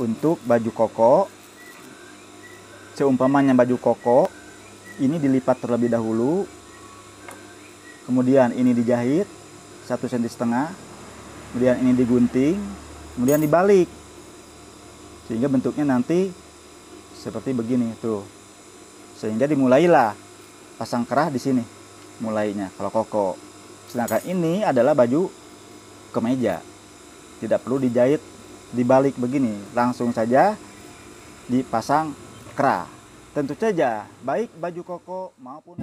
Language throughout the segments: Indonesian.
untuk baju koko. Seumpamanya baju koko ini dilipat terlebih dahulu, kemudian ini dijahit 1,5 cm, kemudian ini digunting, kemudian dibalik sehingga bentuknya nanti seperti begini tuh. Sehingga dimulailah pasang kerah di sini mulainya kalau koko. Sedangkan ini adalah baju kemeja, tidak perlu dijahit dibalik begini, langsung saja dipasang kerah. Tentu saja baik baju koko maupun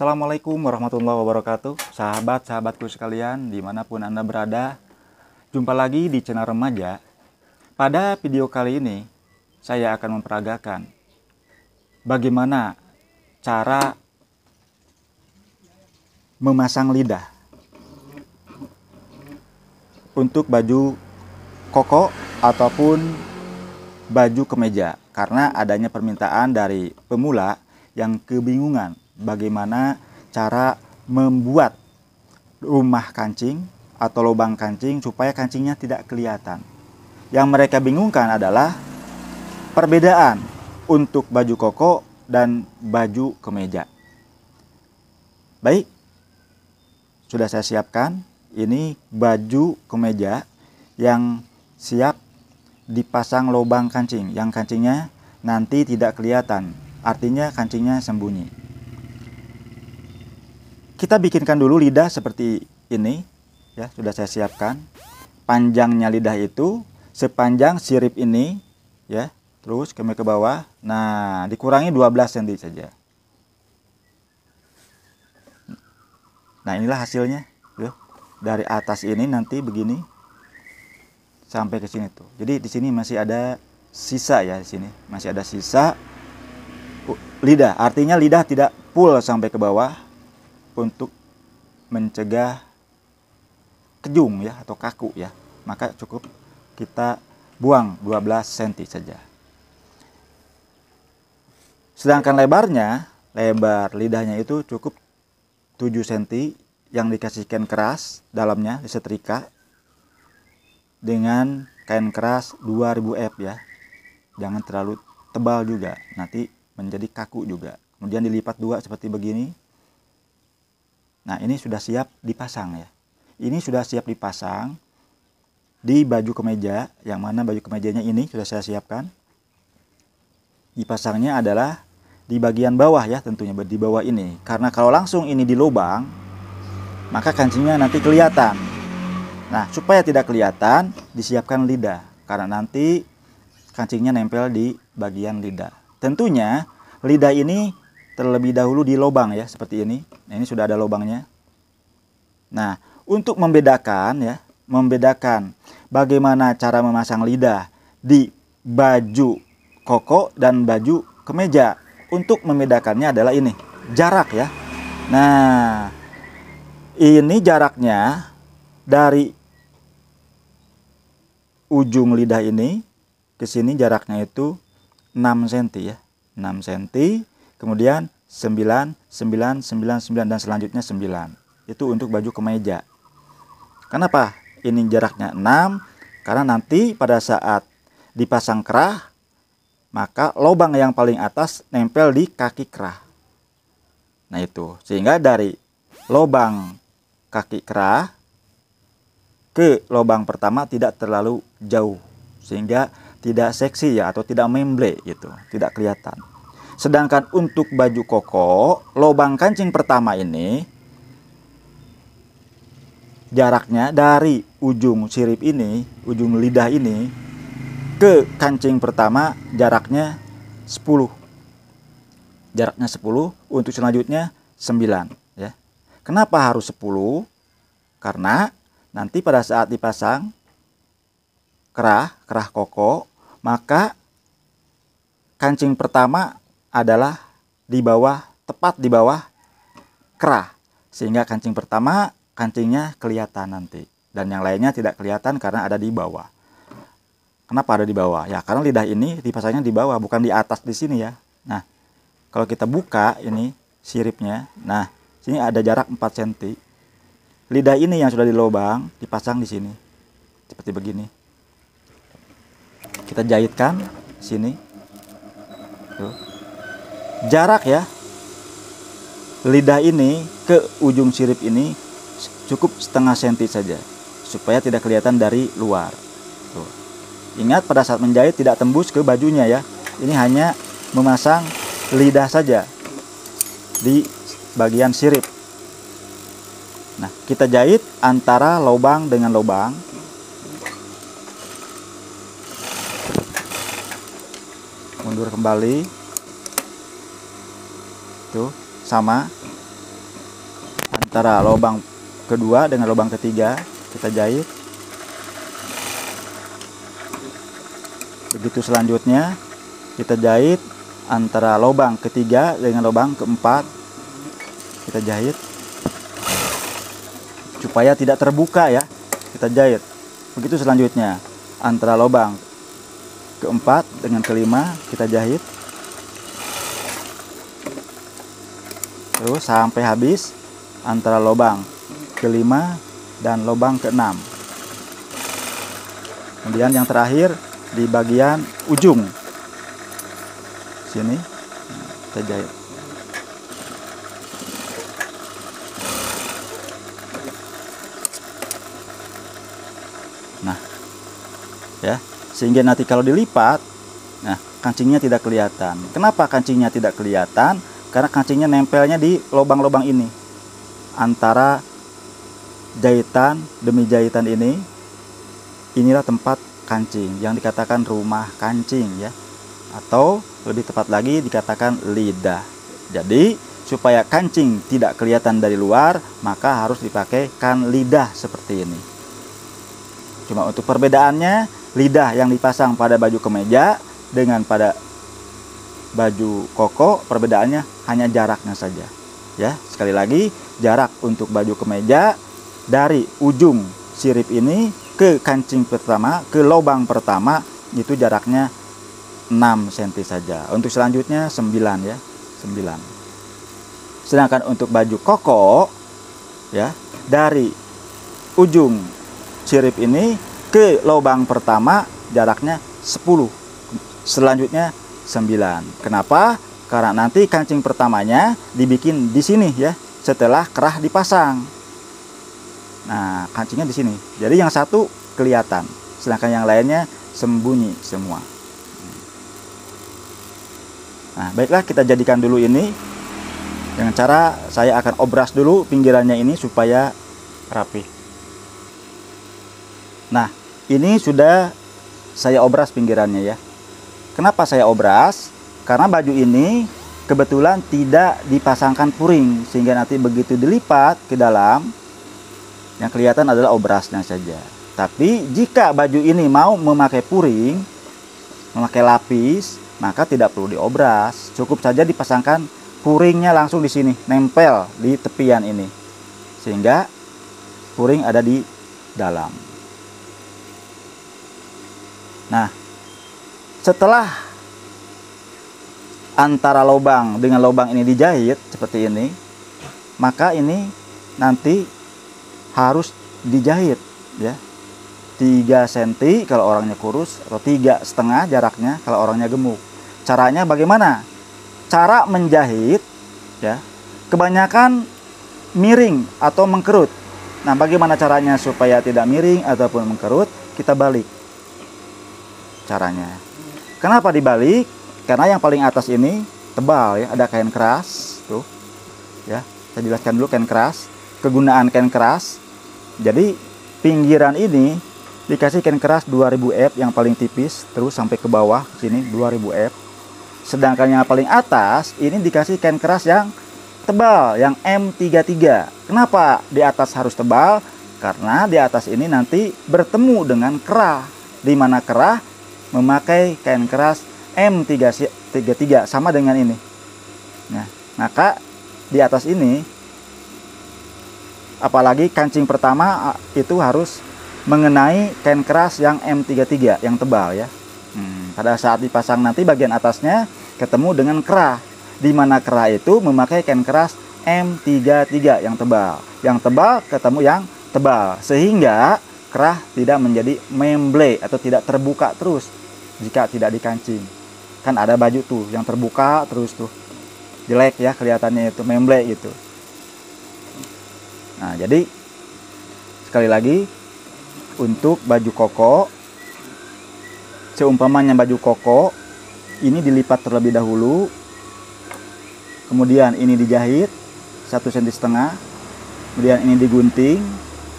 Assalamualaikum warahmatullahi wabarakatuh. Sahabat-sahabatku sekalian dimanapun Anda berada, jumpa lagi di channel Remaja. Pada video kali ini saya akan memperagakan bagaimana cara memasang lidah untuk baju koko ataupun baju kemeja, karena adanya permintaan dari pemula yang kebingungan bagaimana cara membuat rumah kancing atau lubang kancing supaya kancingnya tidak kelihatan. Yang mereka bingungkan adalah perbedaan untuk baju koko dan baju kemeja. Baik, sudah saya siapkan. Ini baju kemeja yang siap dipasang lubang kancing, yang kancingnya nanti tidak kelihatan, artinya kancingnya sembunyi. Kita bikinkan dulu lidah seperti ini ya, sudah saya siapkan. Panjangnya lidah itu sepanjang sirip ini ya, terus kami ke bawah. Nah, dikurangi 12 cm saja. Nah, inilah hasilnya ya. Dari atas ini nanti begini sampai ke sini tuh. Jadi di sini masih ada sisa ya, di sini masih ada sisa lidah. Artinya lidah tidak full sampai ke bawah, untuk mencegah kejung ya atau kaku ya, maka cukup kita buang 12 cm saja. Sedangkan lebarnya, lebar lidahnya itu cukup 7 cm yang dikasihkan keras dalamnya, disetrika dengan kain keras 2000 F ya. Jangan terlalu tebal juga, nanti menjadi kaku juga. Kemudian dilipat dua seperti begini. Nah, ini sudah siap dipasang ya. Ini sudah siap dipasang di baju kemeja, yang mana baju kemejanya ini sudah saya siapkan. Dipasangnya adalah di bagian bawah ya, tentunya di bawah ini. Karena kalau langsung ini di lubang, maka kancingnya nanti kelihatan. Nah, supaya tidak kelihatan, disiapkan lidah. Karena nanti kancingnya nempel di bagian lidah. Tentunya lidah ini terlebih dahulu di lubang ya, seperti ini. Nah, ini sudah ada lubangnya. Nah, untuk membedakan ya, membedakan bagaimana cara memasang lidah di baju koko dan baju kemeja. Untuk membedakannya adalah ini, jarak ya. Nah, ini jaraknya dari ujung lidah ini ke sini jaraknya itu 6 cm ya. 6 cm. Kemudian 9, 9, 9, 9 dan selanjutnya 9. Itu untuk baju kemeja. Kenapa ini jaraknya 6? Karena nanti pada saat dipasang kerah, maka lubang yang paling atas nempel di kaki kerah. Nah itu, sehingga dari lubang kaki kerah ke lubang pertama tidak terlalu jauh, sehingga tidak seksi ya, atau tidak memble gitu, tidak kelihatan. Sedangkan untuk baju koko, lubang kancing pertama ini jaraknya dari ujung sirip ini, ujung lidah ini ke kancing pertama jaraknya 10. Jaraknya 10, untuk selanjutnya 9 ya. Kenapa harus 10? Karena nanti pada saat dipasang kerah koko, maka kancing pertama adalah di bawah, tepat di bawah kerah, sehingga kancing pertama kancingnya kelihatan nanti, dan yang lainnya tidak kelihatan karena ada di bawah. Kenapa ada di bawah? Ya karena lidah ini dipasangnya di bawah, bukan di atas di sini ya. Nah, kalau kita buka ini siripnya, nah sini ada jarak 4 cm. Lidah ini yang sudah dilobang dipasang di sini seperti begini. Kita jahitkan sini. Tuh. Jarak ya, lidah ini ke ujung sirip ini cukup setengah senti saja, supaya tidak kelihatan dari luar. Tuh. Ingat, pada saat menjahit tidak tembus ke bajunya ya. Ini hanya memasang lidah saja di bagian sirip. Nah, kita jahit antara lubang dengan lubang. Mundur kembali. Tuh, sama. Antara lubang kedua dengan lubang ketiga kita jahit. Begitu selanjutnya kita jahit antara lubang ketiga dengan lubang keempat. Kita jahit supaya tidak terbuka ya, kita jahit. Begitu selanjutnya antara lubang keempat dengan kelima kita jahit terus sampai habis antara lubang kelima dan lubang keenam. Kemudian yang terakhir di bagian ujung sini kita jahit. Nah, ya, sehingga nanti kalau dilipat, nah kancingnya tidak kelihatan. Kenapa kancingnya tidak kelihatan? Karena kancingnya nempelnya di lubang-lubang ini. Antara jahitan demi jahitan ini, inilah tempat kancing yang dikatakan rumah kancing ya, atau lebih tepat lagi dikatakan lidah. Jadi supaya kancing tidak kelihatan dari luar, maka harus dipakai kan lidah seperti ini. Cuma untuk perbedaannya, lidah yang dipasang pada baju kemeja dengan pada baju koko, perbedaannya hanya jaraknya saja. Ya, sekali lagi, jarak untuk baju kemeja dari ujung sirip ini ke kancing pertama, ke lubang pertama, itu jaraknya 6 cm saja. Untuk selanjutnya 9 ya, 9. Sedangkan untuk baju koko ya, dari ujung sirip ini ke lubang pertama jaraknya 10, selanjutnya 9. Kenapa? Karena nanti kancing pertamanya dibikin di sini ya, setelah kerah dipasang. Nah, kancingnya di sini. Jadi yang satu kelihatan, sedangkan yang lainnya sembunyi semua. Nah, baiklah, kita jadikan dulu ini dengan cara saya akan obras dulu pinggirannya ini supaya rapi. Nah, ini sudah saya obras pinggirannya ya. Kenapa saya obras? Karena baju ini kebetulan tidak dipasangkan puring, sehingga nanti begitu dilipat ke dalam, yang kelihatan adalah obrasnya saja. Tapi jika baju ini mau memakai puring, memakai lapis, maka tidak perlu diobras. Cukup saja dipasangkan puringnya langsung di sini, nempel di tepian ini, sehingga puring ada di dalam. Nah, setelah antara lubang dengan lubang ini dijahit seperti ini, maka ini nanti harus dijahit ya, 3 cm kalau orangnya kurus, atau 3,5 jaraknya kalau orangnya gemuk. Caranya bagaimana? Cara menjahit ya, kebanyakan miring atau mengkerut. Nah, bagaimana caranya supaya tidak miring ataupun mengkerut? Kita balik caranya. Kenapa dibalik? Karena yang paling atas ini tebal ya, ada kain keras tuh ya. Saya jelaskan dulu kain keras, kegunaan kain keras. Jadi pinggiran ini dikasih kain keras 2000 F yang paling tipis, terus sampai ke bawah sini 2000 F. Sedangkan yang paling atas ini dikasih kain keras yang tebal, yang M33. Kenapa di atas harus tebal? Karena di atas ini nanti bertemu dengan kerah, di mana kerah memakai kain keras M33 sama dengan ini. Nah, maka di atas ini, apalagi kancing pertama itu harus mengenai kain keras yang M33 yang tebal ya. Pada saat dipasang nanti bagian atasnya ketemu dengan kerah, di mana kerah itu memakai kain keras M33 yang tebal. Yang tebal ketemu yang tebal, sehingga kerah tidak menjadi memble atau tidak terbuka terus jika tidak dikancing. Kan ada baju tuh yang terbuka terus tuh, jelek ya kelihatannya, itu memble gitu. Nah, jadi sekali lagi untuk baju koko, seumpamanya baju koko ini dilipat terlebih dahulu, kemudian ini dijahit 1,5 cm, kemudian ini digunting,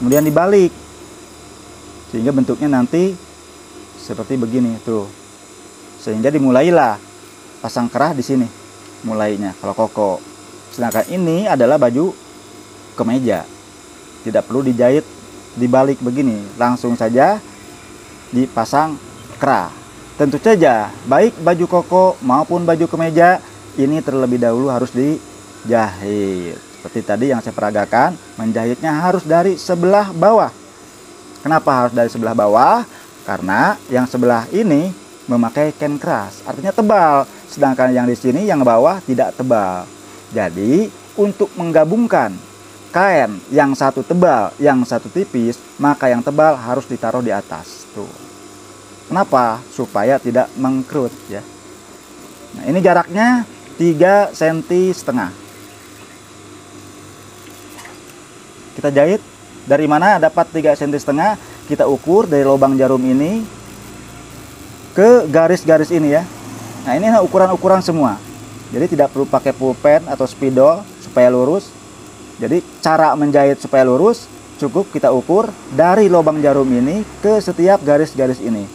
kemudian dibalik sehingga bentuknya nanti seperti begini tuh. Sehingga dimulailah pasang kerah di sini mulainya kalau koko. Sedangkan ini adalah baju kemeja, tidak perlu dijahit dibalik begini, langsung saja dipasang kerah. Tentu saja baik baju koko maupun baju kemeja ini terlebih dahulu harus dijahit. Seperti tadi yang saya peragakan, menjahitnya harus dari sebelah bawah. Kenapa harus dari sebelah bawah? Karena yang sebelah ini memakai kain keras, artinya tebal, sedangkan yang di sini yang bawah tidak tebal. Jadi untuk menggabungkan kain yang satu tebal, yang satu tipis, maka yang tebal harus ditaruh di atas. Tuh. Kenapa? Supaya tidak mengkerut ya. Nah, ini jaraknya 3,5 cm. Kita jahit dari mana dapat 3,5 cm? Kita ukur dari lubang jarum ini ke garis-garis ini ya. Nah, ini ukuran-ukuran semua. Jadi tidak perlu pakai pulpen atau spidol supaya lurus. Jadi cara menjahit supaya lurus cukup kita ukur dari lubang jarum ini ke setiap garis-garis ini.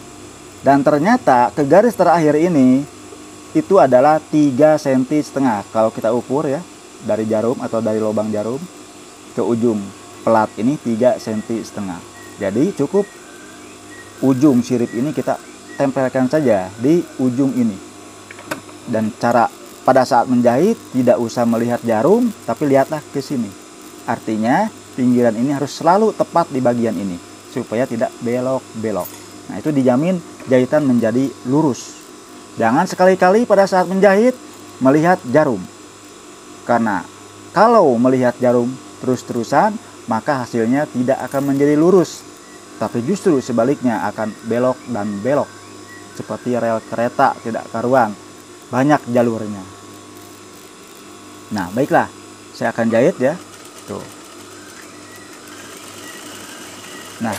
Dan ternyata ke garis terakhir ini itu adalah 3,5 cm kalau kita ukur ya, dari jarum atau dari lubang jarum ke ujung pelat ini 3,5 cm. Jadi cukup ujung sirip ini kita tempelkan saja di ujung ini. Dan cara pada saat menjahit tidak usah melihat jarum, tapi lihatlah ke sini. Artinya pinggiran ini harus selalu tepat di bagian ini supaya tidak belok-belok. Nah, itu dijamin jahitan menjadi lurus. Jangan sekali-kali pada saat menjahit melihat jarum. Karena kalau melihat jarum terus-terusan, maka hasilnya tidak akan menjadi lurus, tapi justru sebaliknya akan belok dan belok. Seperti rel kereta tidak karuan, banyak jalurnya. Nah, baiklah, saya akan jahit ya. Tuh. Nah,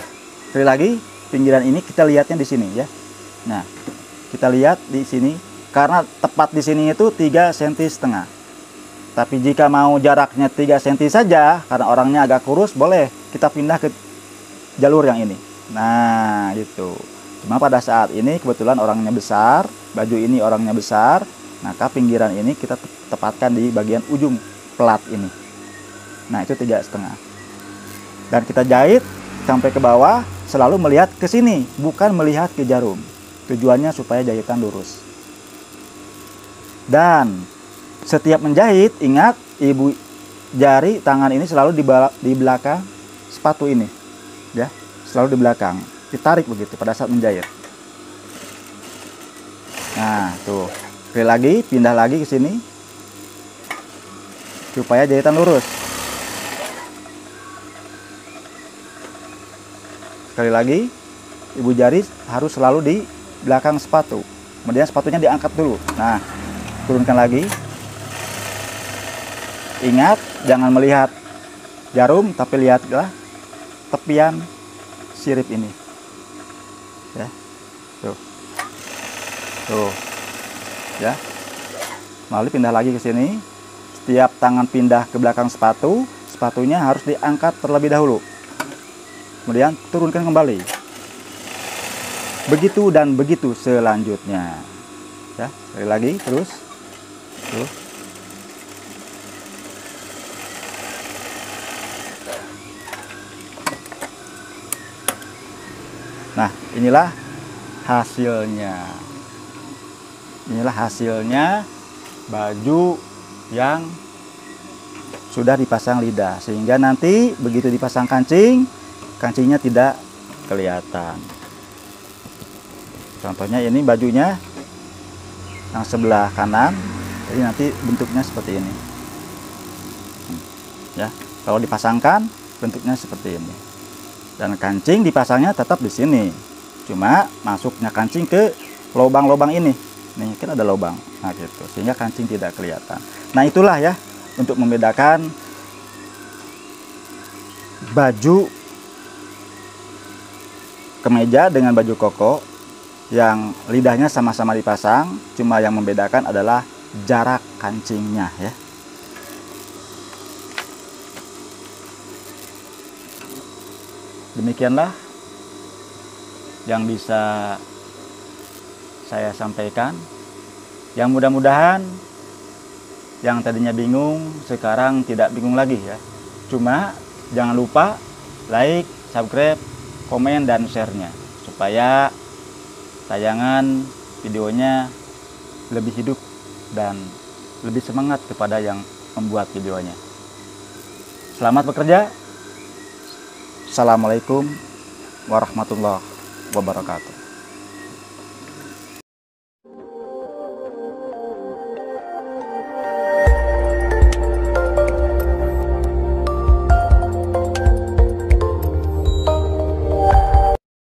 sekali lagi pinggiran ini kita lihatnya di sini ya. Nah, kita lihat di sini karena tepat di sini itu 3,5 cm. Tapi jika mau jaraknya 3 cm saja, karena orangnya agak kurus, boleh kita pindah ke jalur yang ini. Nah, gitu. Cuma pada saat ini kebetulan orangnya besar, baju ini orangnya besar, maka pinggiran ini kita tepatkan di bagian ujung pelat ini. Nah, itu 3,5. Dan kita jahit sampai ke bawah, selalu melihat ke sini, bukan melihat ke jarum. Tujuannya supaya jahitan lurus. Dan setiap menjahit, ingat ibu jari tangan ini selalu di belakang sepatu ini, ya, selalu di belakang. Ditarik begitu pada saat menjahit. Nah, tuh. Sekali lagi, pindah lagi ke sini supaya jahitan lurus. Sekali lagi, ibu jari harus selalu di belakang sepatu. Kemudian sepatunya diangkat dulu. Nah, turunkan lagi. Ingat, jangan melihat jarum, tapi lihatlah tepian sirip ini. Ya, tuh, ya. Lalu pindah lagi ke sini. Setiap tangan pindah ke belakang sepatu, sepatunya harus diangkat terlebih dahulu. Kemudian turunkan kembali. Begitu dan begitu selanjutnya. Ya, sekali lagi terus. Tuh. Nah, inilah hasilnya. Inilah hasilnya baju yang sudah dipasang lidah, sehingga nanti begitu dipasang kancing, kancingnya tidak kelihatan. Contohnya ini bajunya yang sebelah kanan, jadi nanti bentuknya seperti ini ya. Kalau dipasangkan bentuknya seperti ini, dan kancing dipasangnya tetap di sini, cuma masuknya kancing ke lubang-lubang ini. Nih kan ada lubang, nah gitu, sehingga kancing tidak kelihatan. Nah itulah ya untuk membedakan baju kemeja dengan baju koko yang lidahnya sama-sama dipasang, cuma yang membedakan adalah jarak kancingnya ya. Demikianlah yang bisa saya sampaikan. Yang mudah-mudahan yang tadinya bingung sekarang tidak bingung lagi ya. Cuma jangan lupa like, subscribe, komen, dan share-nya supaya tayangan videonya lebih hidup dan lebih semangat kepada yang membuat videonya. Selamat bekerja. Assalamualaikum warahmatullahi wabarakatuh.